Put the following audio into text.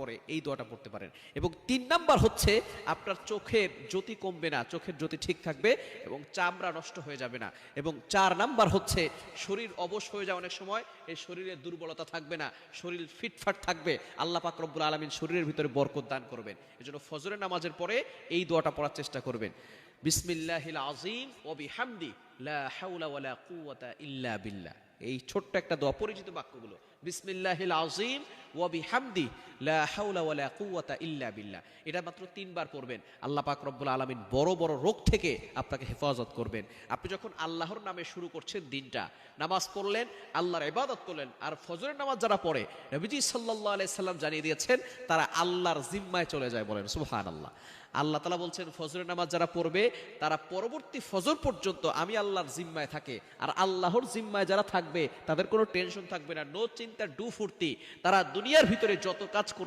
পরে এই দোয়াটা পড়তে পারেন। এবং ৩ নাম্বার হচ্ছে আপনার চোখের জ্যোতি কমবে না, চোখের জ্যোতি ঠিক থাকবে এবং চামড়া নষ্ট হয়ে যাবে না। এবং ৪ নাম্বার হচ্ছে শরীর অবশ হয়ে যায় অনেক সময়, এই শরীরে দুর্বলতা থাকবে না, শরীর ফিটফাট থাকবে। আল্লাহ পাক রব্বুল আলামিন শরীরের ভিতরে বরকত দান করবেন। এজন্য ফজরের নামাজের পরে এই দোয়াটা পড়ার চেষ্টা করবেন। বিসমিল্লাহিল আযীম ওয়া বিহামদি লা হাওলা ওয়ালা কুওয়াতা ইল্লা বিল্লাহ। এই ছোট্ট একটা দোয়া, পরিচিত বাক্যগুলো, বিসমিল্লাহিল আযীম ওয়া বিহামদি লা হাওলা ওয়ালা কুওয়াতা ইল্লা বিল্লাহ। এটা মাত্র ৩ বার পড়বেন। আল্লাহ পাক রব্বুল আলামিন বড় বড় রোগ থেকে আপনাকে হেফাজত করবেন। আপনি যখন আল্লাহর নামে শুরু করছেন দিনটা, নামাজ পড়লেন, আল্লাহর ইবাদত করলেন, আর ফজরের নামাজ যারা পড়ে নবীজি সাল্লাল্লাহু আলাইহি সাল্লাম জানিয়ে দিয়েছেন তারা আল্লাহর জিম্মায় চলে যায়। বলেন সুবহানাল্লাহ। আল্লাহ তাআলা বলছেন ফজরের নামাজ যারা পড়বে তারা পরবর্তী ফজর পর্যন্ত আমি আল্লাহর জিম্মায় থাকে। আর আল্লাহর জিম্মায় যারা থাকবে তাদের কোনো টেনশন থাকবে না, নো চিন্তা ডু ফুর্তি। তারা দুনিয়ার ভিতরে যত কাজ